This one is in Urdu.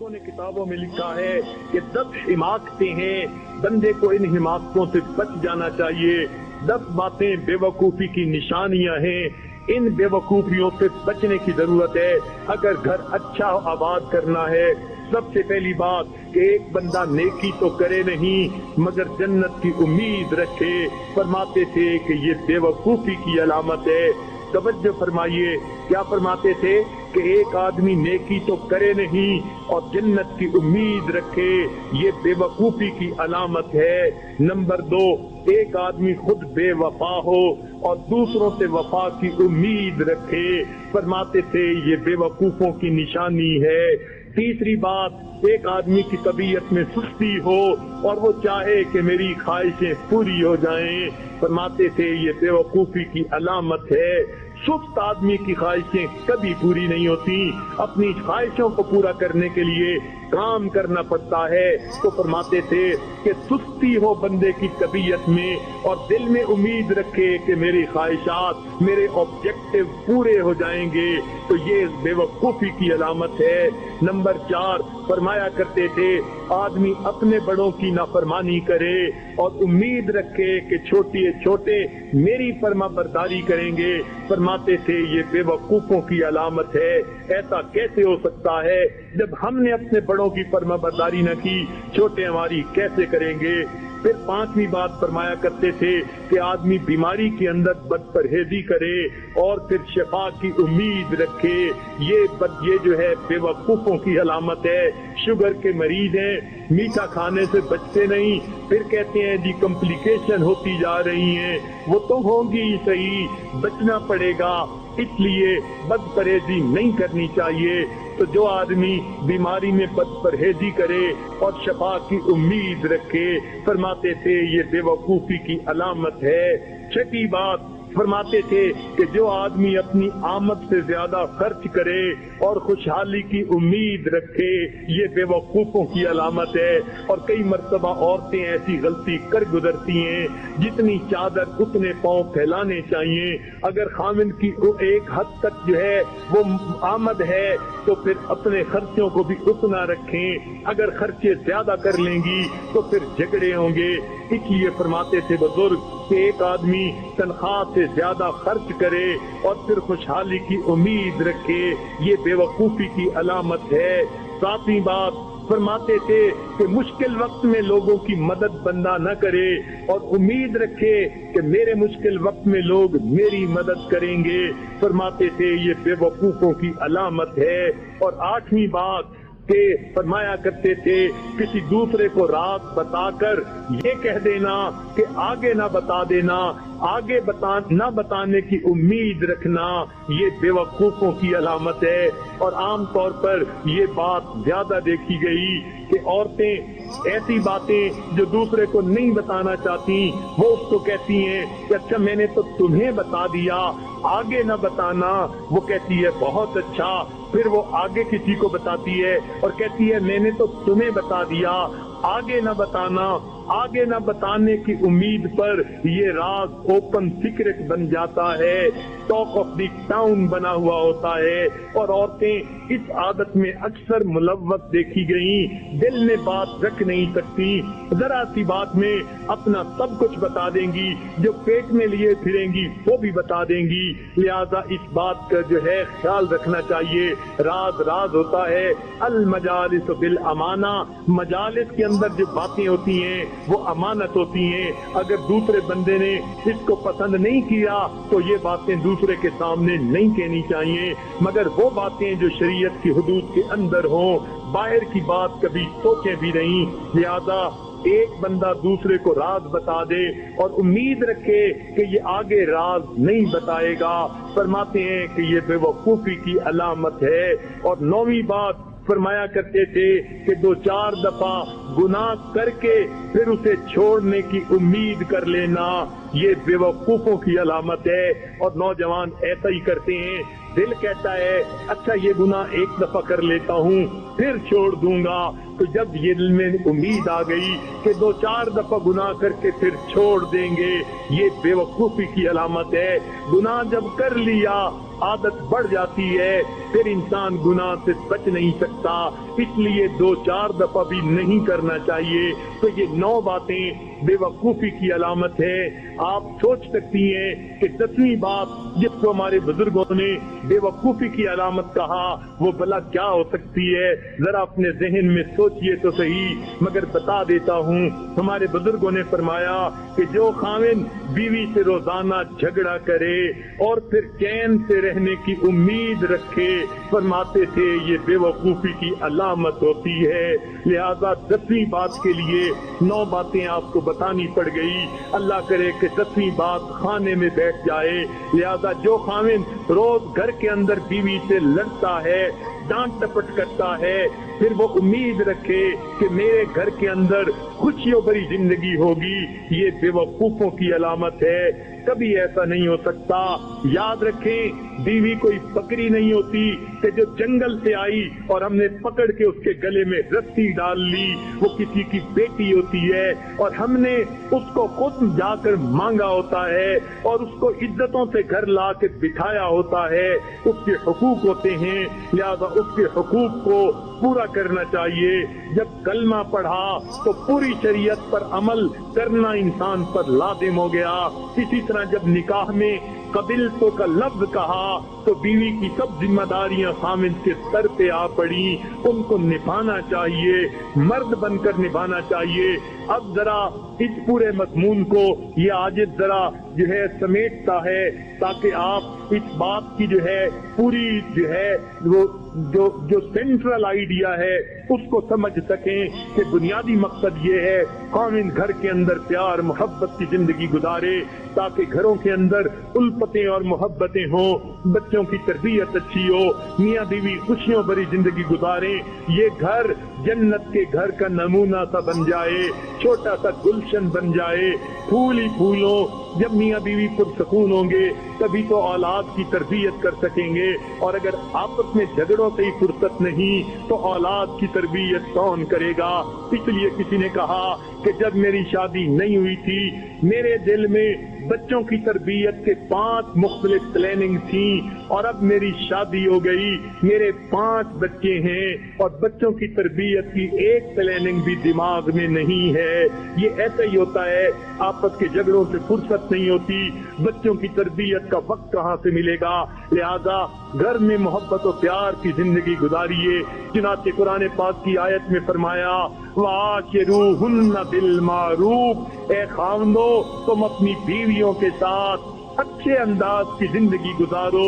بزرگوں نے کتابوں میں لکھا ہے کہ 10 حماقتیں ہیں، بندے کو ان حماقتوں سے بچ جانا چاہیے۔ 10 باتیں بے وقوفی کی نشانیاں ہیں، ان بے وقوفیوں سے بچنے کی ضرورت ہے اگر گھر اچھا آباد کرنا ہے۔ سب سے پہلی بات کہ ایک بندہ نیکی تو کرے نہیں مگر جنت کی امید رکھے۔ فرماتے تھے کہ یہ بے وقوفی کی علامت ہے۔ توجہ فرمائیے، کیا فرماتے تھے کہ ایک آدمی نیکی تو کرے نہیں اور جنت کی امید رکھے، یہ بے وقوفی کی علامت ہے۔ نمبر 2، ایک آدمی خود بے وفا ہو اور دوسروں سے وفا کی امید رکھے۔ فرماتے تھے یہ بے وقوفوں کی نشانی ہے۔ تیسری بات، ایک آدمی کی طبیعت میں سستی ہو اور وہ چاہے کہ میری خواہشیں پوری ہو جائیں۔ فرماتے تھے یہ بے وقوفی کی علامت ہے۔ سست آدمی کی خواہشیں کبھی پوری نہیں ہوتی، اپنی خواہشوں کو پورا کرنے کے لیے کام کرنا پڑتا ہے۔ تو فرماتے تھے کہ سستی ہو بندے کی طبیعت میں اور دل میں امید رکھے کہ میری خواہشات، میرے آبجیکٹو پورے ہو جائیں گے، تو یہ بے وقوفی کی علامت ہے۔ نمبر 4، فرمایا کرتے تھے آدمی اپنے بڑوں کی نافرمانی کرے اور امید رکھے کہ چھوٹے میری فرما برداری کریں گے۔ فرماتے تھے یہ بے وقوفوں کی علامت ہے۔ ایسا کیسے ہو سکتا ہے؟ جب ہم نے اپنے بڑوں کی فرما برداری نہ کی، چھوٹے ہماری کیسے کریں گے؟ پھر 5ویں بات فرمایا کرتے تھے کہ آدمی بیماری کے اندر بد پرہیزی کرے اور پھر شفا کی امید رکھے۔ یہ جو ہے بے وقوفوں کی علامت ہے۔ شوگر کے مریض ہیں، میٹھا کھانے سے بچتے نہیں، پھر کہتے ہیں جی کمپلیکیشن ہوتی جا رہی ہیں۔ وہ تو ہوں گی صحیح، بچنا پڑے گا، اس لیے بد پرہیزی نہیں کرنی چاہیے۔ تو جو آدمی بیماری میں بد پرہیزی کرے اور شفا کی امید رکھے، فرماتے تھے یہ بے وقوفی کی علامت ہے۔ 6ویں بات فرماتے تھے کہ جو آدمی اپنی آمد سے زیادہ خرچ کرے اور خوشحالی کی امید رکھے، یہ بے وقوفوں کی علامت ہے۔ اور کئی مرتبہ عورتیں ایسی غلطی کر گزرتی ہیں، جتنی چادر اتنے پاؤں پھیلانے چاہیے۔ اگر خامن کی ایک حد تک جو ہے وہ آمد ہے تو پھر اپنے خرچوں کو بھی اتنا رکھیں، اگر خرچے زیادہ کر لیں گی تو پھر جھگڑے ہوں گے۔ اس لیے فرماتے تھے بزرگ کہ ایک آدمی تنخواہ سے زیادہ خرچ کرے اور پھر خوشحالی کی امید رکھے، یہ بے وقوفی کی علامت ہے۔ 7ویں بات فرماتے تھے کہ مشکل وقت میں لوگوں کی مدد بندہ نہ کرے اور امید رکھے کہ میرے مشکل وقت میں لوگ میری مدد کریں گے۔ فرماتے تھے یہ بے وقوفوں کی علامت ہے۔ اور 8ویں بات کہ فرمایا کرتے تھے کسی دوسرے کو راز بتا کر یہ کہہ دینا کہ آگے نہ بتا دینا، آگے نہ بتانے کی امید رکھنا، یہ بے وقوفوں کی علامت ہے۔ اور عام طور پر یہ بات زیادہ دیکھی گئی کہ عورتیں ایسی باتیں جو دوسرے کو نہیں بتانا چاہتی وہ اس کو کہتی ہیں کہ اچھا میں نے تو تمہیں بتا دیا، آگے نہ بتانا۔ وہ کہتی ہے بہت اچھا، پھر وہ آگے کسی کو بتاتی ہے اور کہتی ہے میں نے تو تمہیں بتا دیا، آگے نہ بتانا۔ آگے نہ بتانے کی امید پر یہ راز اوپن سیکرٹ بن جاتا ہے، ٹاک آف دی ٹاؤن بنا ہوا ہوتا ہے۔ اور عورتیں اس عادت میں اکثر ملوث دیکھی گئیں، دل میں بات رکھ نہیں سکتی، ذرا سی بات میں اپنا سب کچھ بتا دیں گی، جو پیٹ میں لیے پھریں گی وہ بھی بتا دیں گی۔ لہذا اس بات کا جو ہے خیال رکھنا چاہیے، راز راز ہوتا ہے۔ المجالس بالامانہ، مجالس کے اندر جو باتیں ہوتی ہیں وہ امانت ہوتی ہیں۔ اگر دوسرے بندے نے اس کو پسند نہیں کیا تو یہ باتیں دوسرے کے سامنے نہیں کہنی چاہیے، مگر وہ باتیں جو شریعت کی حدود کے اندر ہوں، باہر کی بات کبھی سوچیں بھی نہیں۔ لہذا ایک بندہ دوسرے کو راز بتا دے اور امید رکھے کہ یہ آگے راز نہیں بتائے گا، فرماتے ہیں کہ یہ بے وقوفی کی علامت ہے۔ اور 9ویں بات فرمایا کرتے تھے کہ 2-4 دفعہ گناہ کر کے پھر اسے چھوڑنے کی امید کر لینا، یہ بے وقوفوں کی علامت ہے۔ اور نوجوان ایسا ہی کرتے ہیں دل کہتا ہے اچھا یہ گناہ ایک دفعہ کر لیتا ہوں پھر چھوڑ دوں گا، تو جب یہ دل میں امید آ گئی کہ 2-4 دفعہ گناہ کر کے پھر چھوڑ دیں گے، یہ بے وقوفی کی علامت ہے۔ گناہ جب کر لیا عادت بڑھ جاتی ہے، پھر انسان گناہ سے بچ نہیں سکتا، اس لیے 2-4 دفعہ بھی نہیں کرنا چاہیے۔ تو یہ 9 باتیں بے وقوفی کی علامت ہے۔ آپ سوچ سکتی ہیں کہ 10ویں بات جس کو ہمارے بزرگوں نے بے وقوفی کی علامت کہا وہ بھلا کیا ہو سکتی ہے؟ ذرا اپنے ذہن میں سوچئے تو صحیح، مگر بتا دیتا ہوں۔ ہمارے بزرگوں نے فرمایا کہ جو خاوند بیوی سے روزانہ جھگڑا کرے اور پھر چین سے رہنے کی امید رکھے، فرماتے تھے یہ بے وقوفی کی علامت ہوتی ہے۔ لہذا 10ویں بات کے لیے 9 باتیں آپ کو بتانی پڑ گئی۔ اللہ کرے کہ 10ویں بات خانے میں بیٹھ جائے۔ لہذا جو خاوند روز گھر کے اندر بیوی سے لڑتا ہے، ڈانٹ ٹپٹ کرتا ہے، پھر وہ امید رکھے کہ میرے گھر کے اندر خوشیوں بھری زندگی ہوگی، یہ بے وقوفوں کی علامت ہے۔ کبھی ایسا نہیں ہو سکتا۔ یاد رکھیں بیوی کوئی بکری نہیں ہوتی کہ جو جنگل سے آئی اور ہم نے پکڑ کے اس کے گلے میں رسی ڈال لی، وہ کسی کی بیٹی ہوتی ہے اور ہم نے اس کو خود جا کر مانگا ہوتا ہے اور اس کو عزتوں سے گھر لا کے بٹھایا ہوتا ہے۔ اس کے حقوق ہوتے ہیں، لہذا اس کے حقوق کو پورا کرنا چاہیے۔ جب کلمہ پڑھا تو پوری شریعت پر عمل کرنا انسان پر لازم ہو گیا۔ اسی طرح جب نکاح میں قبلتو کا لفظ کہا تو بیوی کی سب ذمہ داریاں خاوند کے سر پہ آ پڑی، ان کو نبھانا چاہیے، مرد بن کر نبھانا چاہیے۔ اب ذرا اس پورے مضمون کو یہ عاجز ذرا جو ہے سمیٹتا ہے تاکہ آپ اس بات کی جو ہے پوری جو ہے وہ جو سینٹرل آئیڈیا ہے اس کو سمجھ سکیں کہ بنیادی مقصد یہ ہے خاوند گھر کے اندر پیار محبت کی زندگی گزارے تاکہ گھروں کے اندر الفتیں اور محبتیں ہوں، بچوں کی تربیت اچھی ہو، میاں بیوی خوشیوں بھری زندگی گزاریں، یہ گھر جنت کے گھر کا نمونہ سا بن جائے، چھوٹا سا گلشن بن جائے، پھول ہی پھولوں۔ جب میاں بیوی پرسکون ہوں گے تبھی تو اولاد کی تربیت کر سکیں گے، اور اگر آپس میں جھگڑوں سے ہی فرصت نہیں تو اولاد کی تربیت کون کرے گا؟ اس لیے کسی نے کہا کہ جب میری شادی نہیں ہوئی تھی میرے دل میں بچوں کی تربیت کے 5 مختلف پلاننگ تھیں، اور اب میری شادی ہو گئی، میرے 5 بچے ہیں اور بچوں کی تربیت کی ایک پلاننگ بھی دماغ میں نہیں ہے۔ یہ ایسا ہی ہوتا ہے، آپس کے جھگڑوں سے فرصت نہیں ہوتی، بچوں کی تربیت کا وقت کہاں سے ملے گا؟ لہذا گھر میں محبت و پیار کی زندگی گزاریے۔ چنانچہ قرآن پاک کی آیت میں فرمایا وَعَاشِرُوهُنَّ بِالْمَعْرُوفِ، اے خاوندو تم اپنی بیویوں کے ساتھ اچھے انداز کی زندگی گزارو،